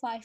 5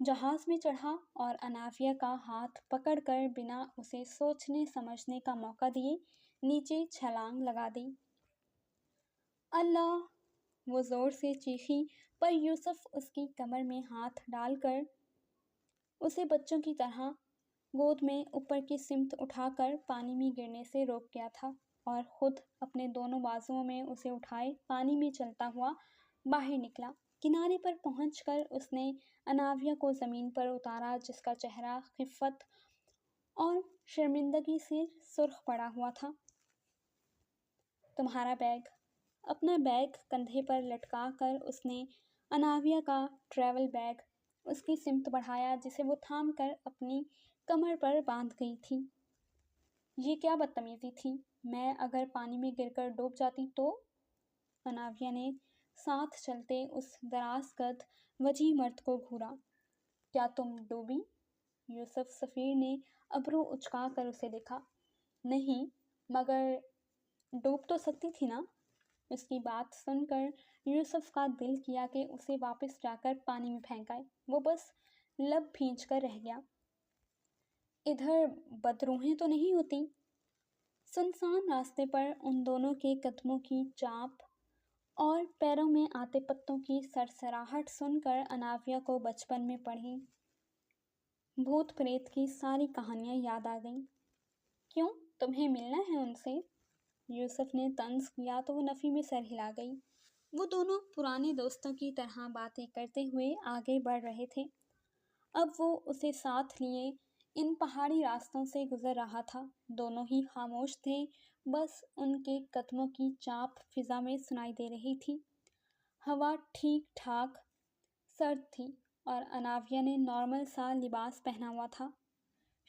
جہاز میں چڑھا اور انافیہ کا ہاتھ پکڑ کر بنا اسے سوچنے سمجھنے کا موقع دیے نیچے چھلانگ لگا دی۔ اللہ! وہ زور سے چیخی، پر یوسف اس کی کمر میں ہاتھ ڈال کر اسے بچوں کی طرح گود میں اوپر کی سمت اٹھا کر پانی میں گرنے سے روک گیا تھا اور خود اپنے دونوں بازوؤں میں اسے اٹھائے پانی میں چلتا ہوا باہر نکلا۔ کنارے پر پہنچ کر اس نے اناویہ کو زمین پر اتارا، جس کا چہرہ خفت اور شرمندگی سے سرخ پڑا ہوا تھا۔ تمہارا بیگ؟ اپنا بیگ کندھے پر لٹکا کر اس نے اناویہ کا ٹریول بیگ اس کی سمت بڑھایا، جسے وہ تھام کر اپنی کمر پر باندھ گئی تھی۔ یہ کیا بدتمیزی تھی؟ میں اگر پانی میں گر کر ڈوب جاتی تو؟ اناویہ نے ساتھ چلتے اس دراز قد وجیح مرد کو گھورا۔ کیا تم ڈوبی؟ یوسف سفیر نے ابرو اچکا کر اسے دیکھا۔ نہیں، مگر ڈوب تو سکتی تھی نا؟ اس کی بات سن کر یوسف کا دل کیا کہ اسے واپس جا کر پانی میں پھینکائے۔ وہ بس لب بھینچ کر رہ گیا۔ ادھر بدروحیں تو نہیں ہوتی؟ سنسان راستے پر ان دونوں کے قدموں کی چاپ اور پیروں میں آتے پتوں کی سرسراہٹ سن کر اناویہ کو بچپن میں پڑھی بھوت پریت کی ساری کہانیاں یاد آ گئیں۔ کیوں، تمہیں ملنا ہے ان سے؟ یوسف نے طنز کیا تو وہ نفی میں سر ہلا گئی۔ وہ دونوں پرانے دوستوں کی طرح باتیں کرتے ہوئے آگے بڑھ رہے تھے۔ اب وہ اسے ساتھ لیے ان پہاڑی راستوں سے گزر رہا تھا۔ دونوں ہی خاموش تھے، بس ان کے قدموں کی چاپ فضا میں سنائی دے رہی تھی۔ ہوا ٹھیک ٹھاک سرد تھی اور اناویہ نے نارمل سا لباس پہنا ہوا تھا،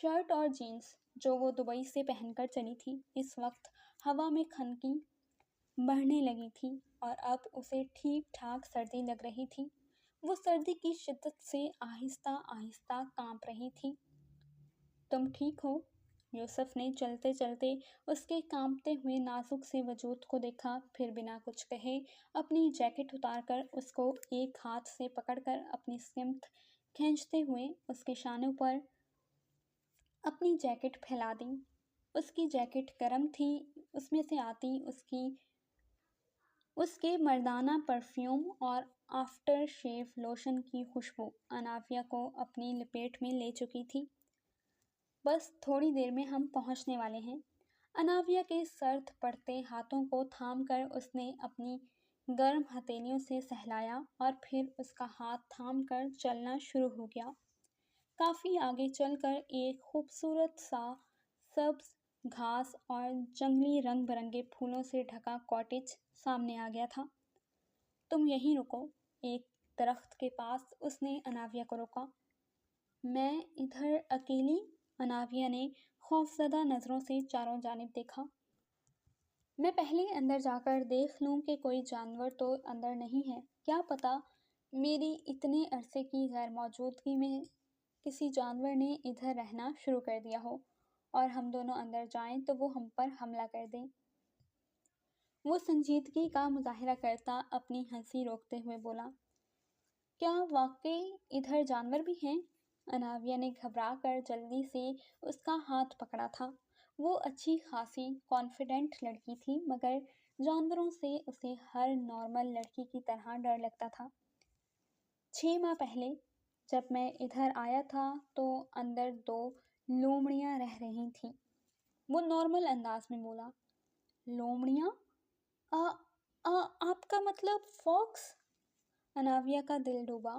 شرٹ اور جینس، جو وہ دبئی سے پہن کر چلی تھی۔ اس وقت ہوا میں خنکی بڑھنے لگی تھی اور اب اسے ٹھیک ٹھاک سردی لگ رہی تھی۔ وہ سردی کی شدت سے آہستہ آہستہ کانپ رہی تھی۔ تم ٹھیک ہو؟ یوسف نے چلتے چلتے اس کے کانپتے ہوئے نازک سے وجود کو دیکھا، پھر بنا کچھ کہے اپنی جیکٹ اتار کر اس کو ایک ہاتھ سے پکڑ کر اپنی سمت کھینچتے ہوئے اس کے شانوں پر اپنی جیکٹ پھیلا دی۔ اس کی جیکٹ گرم تھی، اس میں سے آتی اس کے مردانہ پرفیوم اور آفٹر شیو لوشن کی خوشبو اناویہ کو اپنی لپیٹ میں لے چکی تھی۔ بس تھوڑی دیر میں ہم پہنچنے والے ہیں۔ اناویہ کے سرد پڑتے ہاتھوں کو تھام کر اس نے اپنی گرم ہتھیلیوں سے سہلایا اور پھر اس کا ہاتھ تھام کر چلنا شروع ہو گیا۔ کافی آگے چل کر ایک خوبصورت سا سبز گھاس اور جنگلی رنگ برنگے پھولوں سے ڈھکا کاٹیج سامنے آ گیا تھا۔ تم یہیں رکو، ایک درخت کے پاس اس نے اناویہ کو روکا۔ میں ادھر اکیلی؟ اناویہ نے خوفزدہ نظروں سے چاروں جانب دیکھا۔ میں پہلے اندر جا کر دیکھ لوں کہ کوئی جانور تو اندر نہیں ہے۔ کیا پتہ میری اتنے عرصے کی غیر موجودگی میں کسی جانور نے ادھر رہنا شروع کر دیا ہو اور ہم دونوں اندر جائیں تو وہ ہم پر حملہ کر دیں۔ وہ سنجیدگی کا مظاہرہ کرتا اپنی ہنسی روکتے ہوئے بولا۔ کیا واقعی ادھر جانور بھی ہیں؟ اناویہ نے گھبرا کر جلدی سے اس کا ہاتھ پکڑا تھا۔ وہ اچھی خاصی کانفیڈنٹ لڑکی تھی، مگر جانوروں سے اسے ہر نارمل لڑکی کی طرح ڈر لگتا تھا۔ 6 ماہ پہلے جب میں ادھر آیا تھا تو اندر 2 لومڑیاں رہ رہی تھیں۔ وہ نارمل انداز میں بولا۔ لومڑیاں؟ آپ کا مطلب فاکس؟ اناویہ کا دل ڈوبا۔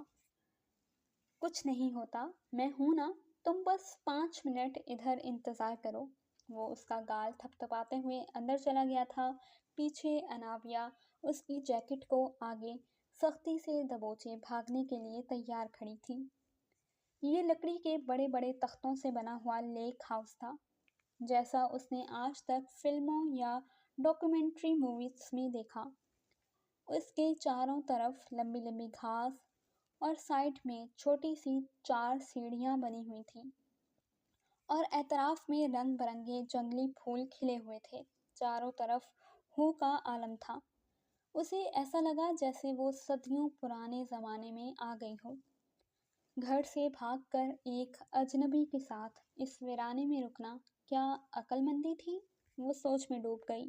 کچھ نہیں ہوتا، میں ہوں نا، تم بس 5 منٹ ادھر انتظار کرو۔ وہ اس کا گال تھپتھپاتے ہوئے اندر چلا گیا تھا۔ پیچھے اناویہ اس کی جیکٹ کو آگے سختی سے دبوچے بھاگنے کے لیے تیار کھڑی تھی۔ یہ لکڑی کے بڑے بڑے تختوں سے بنا ہوا لیک ہاؤس تھا، جیسا اس نے آج تک فلموں یا ڈاکیومنٹری موویز میں دیکھا۔ اس کے چاروں طرف لمبی لمبی گھاس اور سائڈ میں چھوٹی سی 4 سیڑھیاں بنی ہوئی تھیں اور اطراف میں رنگ برنگے جنگلی پھول کھلے ہوئے تھے۔ چاروں طرف ہو کا عالم تھا۔ اسے ایسا لگا جیسے وہ صدیوں پرانے زمانے میں آ گئی ہو۔ گھر سے بھاگ کر ایک اجنبی کے ساتھ اس ویرانے میں رکنا کیا عقل مندی تھی؟ وہ سوچ میں ڈوب گئی۔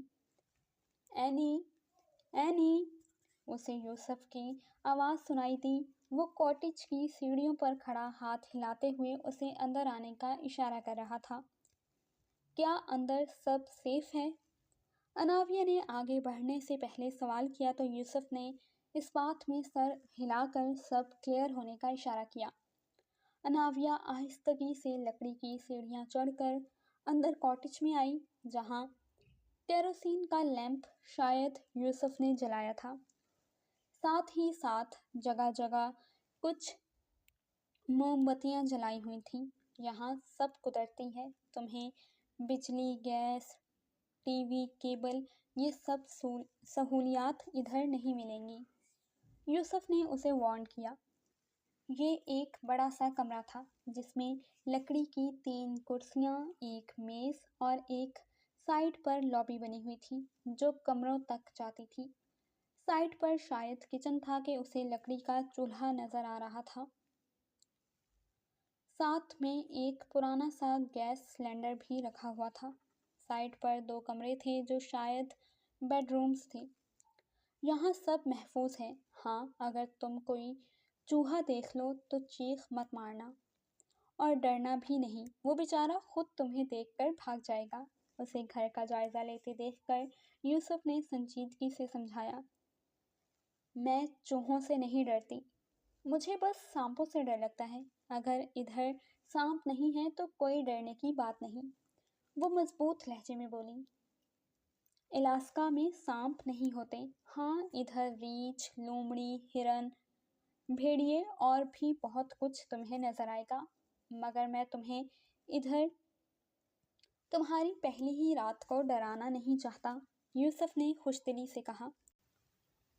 اینی، اینی، اسے یوسف کی آواز سنائی دی۔ وہ کاٹیج کی سیڑھیوں پر کھڑا ہاتھ ہلاتے ہوئے اسے اندر آنے کا اشارہ کر رہا تھا۔ کیا اندر سب سیف ہے؟ اناویہ نے آگے بڑھنے سے پہلے سوال کیا تو یوسف نے اس بات میں سر ہلا کر سب کلیئر ہونے کا اشارہ کیا۔ اناویہ آہستگی سے لکڑی کی سیڑھیاں چڑھ کر اندر کاٹیج میں آئی، جہاں کیروسین کا لیمپ شاید یوسف نے جلایا تھا۔ ساتھ ہی ساتھ جگہ جگہ کچھ موم بتیاں جلائی ہوئی تھیں۔ یہاں سب قدرتی ہے، تمہیں بجلی، گیس، ٹی وی، کیبل، یہ سب سہولیات ادھر نہیں ملیں گی، یوسف نے اسے وارن کیا۔ یہ ایک بڑا سا کمرہ تھا جس میں لکڑی کی 3 کرسیاں، ایک میز اور ایک سائڈ پر لابی بنی ہوئی تھی جو کمروں تک جاتی تھی۔ سائڈ پر شاید کچن تھا کہ اسے لکڑی کا چولہا نظر آ رہا تھا۔ ساتھ میں ایک پرانا سا گیس سلنڈر بھی رکھا ہوا تھا۔ سائڈ پر 2 کمرے تھے جو شاید بیڈ رومز تھے۔ یہاں سب محفوظ ہے۔ ہاں، اگر تم کوئی چوہا دیکھ لو تو چیخ مت مارنا، اور ڈرنا بھی نہیں، وہ بیچارہ خود تمہیں دیکھ کر بھاگ جائے گا۔ اسے گھر کا جائزہ لیتے دیکھ کر یوسف نے سنجیدگی سے سمجھایا، میں چوہوں سے نہیں ڈرتی، مجھے بس سانپوں سے ڈر لگتا ہے۔ اگر ادھر سانپ نہیں ہے تو کوئی ڈرنے کی بات نہیں، وہ مضبوط لہجے میں بولی۔ الاسکا میں سانپ نہیں ہوتے۔ ہاں، ادھر ریچھ، لومڑی، ہرن، بھیڑیے اور بھی بہت کچھ تمہیں نظر آئے گا، مگر میں تمہیں ادھر تمہاری پہلی ہی رات کو ڈرانا نہیں چاہتا، یوسف نے خوش دلی سے کہا۔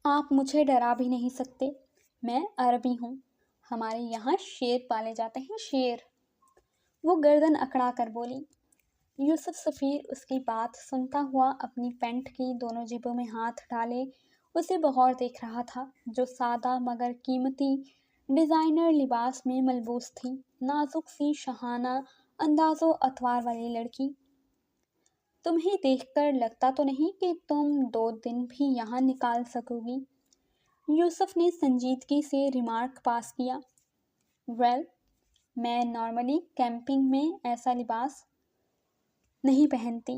آپ مجھے ڈرا بھی نہیں سکتے، میں عربی ہوں، ہمارے یہاں شیر پالے جاتے ہیں، شیر، وہ گردن اکڑا کر بولی۔ یوسف سفیر اس کی بات سنتا ہوا اپنی پینٹ کی دونوں جیبوں میں ہاتھ ڈالے اسے بغور دیکھ رہا تھا، جو سادہ مگر قیمتی ڈیزائنر لباس میں ملبوس تھی، نازک سی شاہانہ انداز و اطوار والی لڑکی۔ تمہیں دیکھ کر لگتا تو نہیں کہ تم 2 دن بھی یہاں نکال سکو گی، یوسف نے سنجیدگی سے ریمارک پاس کیا۔ ویل، میں نارملی کیمپنگ میں ایسا لباس نہیں پہنتی،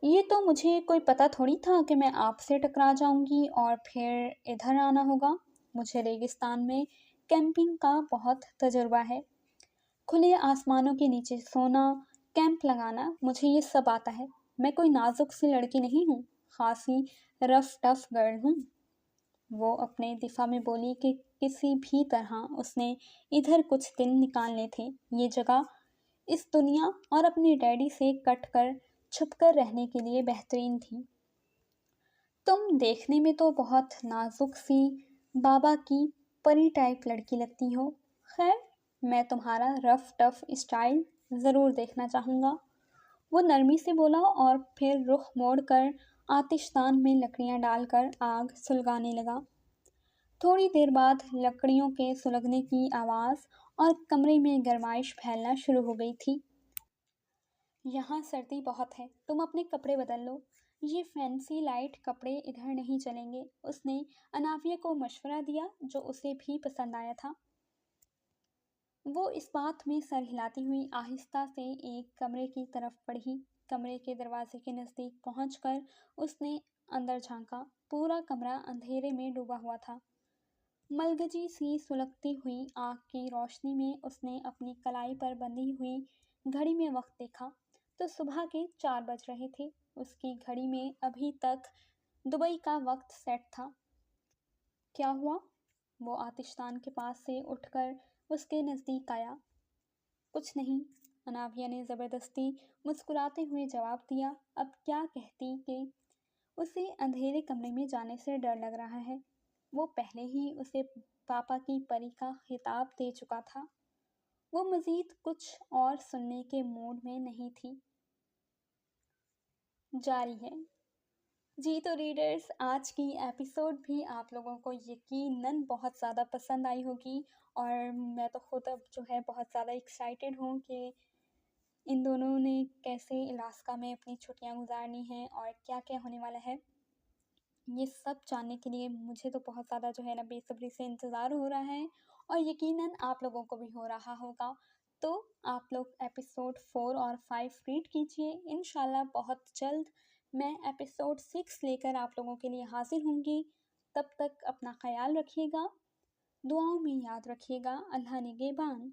یہ تو مجھے کوئی پتہ تھوڑی تھا کہ میں آپ سے ٹکرا جاؤں گی اور پھر ادھر آنا ہوگا۔ مجھے ریگستان میں کیمپنگ کا بہت تجربہ ہے، کھلے آسمانوں کے نیچے سونا، کیمپ لگانا، مجھے یہ سب آتا ہے۔ میں کوئی نازک سی لڑکی نہیں ہوں، خاصی رف ٹف گرل ہوں، وہ اپنے دفاع میں بولی کہ کسی بھی طرح اس نے ادھر کچھ دن نکالنے تھے۔ یہ جگہ اس دنیا اور اپنے ڈیڈی سے کٹ کر چھپ کر رہنے کے لیے بہترین تھی۔ تم دیکھنے میں تو بہت نازک سی بابا کی پری ٹائپ لڑکی لگتی ہو، خیر میں تمہارا رف ٹف اسٹائل ضرور دیکھنا چاہوں گا، وہ نرمی سے بولا اور پھر رخ موڑ کر آتش دان میں لکڑیاں ڈال کر آگ سلگانے لگا۔ تھوڑی دیر بعد لکڑیوں کے سلگنے کی آواز اور کمرے میں گرمائش پھیلنا شروع ہو گئی تھی۔ یہاں سردی بہت ہے، تم اپنے کپڑے بدل لو، یہ فینسی لائٹ کپڑے ادھر نہیں چلیں گے، اس نے اناویہ کو مشورہ دیا جو اسے بھی پسند آیا تھا۔ وہ اس بات میں سر ہلاتی ہوئی آہستہ سے ایک کمرے کی طرف بڑھی۔ کمرے کے دروازے کے نزدیک پہنچ کر اس نے اندر جھانکا۔ پورا کمرہ اندھیرے میں ڈوبا ہوا تھا۔ ملگجی سی سلگتی ہوئی آنکھ کی روشنی میں اس نے اپنی کلائی پر بندھی ہوئی گھڑی میں وقت دیکھا تو صبح کے 4 بج رہے تھے۔ اس کی گھڑی میں ابھی تک دبئی کا وقت سیٹ تھا۔ کیا ہوا؟ وہ آتش دان کے پاس سے اٹھ کر اس کے نزدیک آیا۔ کچھ نہیں، اناویہ نے زبردستی مسکراتے ہوئے جواب دیا۔ اب کیا کہتی کہ اسے اندھیرے کمرے میں جانے سے ڈر لگ رہا ہے، وہ پہلے ہی اسے پاپا کی پری کا خطاب دے چکا تھا۔ وہ مزید کچھ اور سننے کے موڈ میں نہیں تھی۔ جاری ہے۔ جی تو ریڈرز، آج کی ایپیسوڈ بھی آپ لوگوں کو یقیناً بہت زیادہ پسند آئی ہوگی، اور میں تو خود اب جو ہے بہت زیادہ ایکسائٹیڈ ہوں کہ ان دونوں نے کیسے الاسکا میں اپنی چھٹیاں گزارنی ہیں اور کیا کیا ہونے والا ہے۔ یہ سب جاننے کے لیے مجھے تو بہت زیادہ جو ہے نا بے صبری سے انتظار ہو رہا ہے، اور یقیناً آپ لوگوں کو بھی ہو رہا ہوگا۔ تو آپ لوگ ایپیسوڈ 4 اور 5 ریڈ کیجئے، انشاءاللہ بہت جلد میں ایپیسوڈ 6 لے کر آپ لوگوں کے لیے حاضر ہوں گی۔ تب تک اپنا خیال رکھیے گا، دعاؤں میں یاد رکھیے گا۔ اللہ نگہبان۔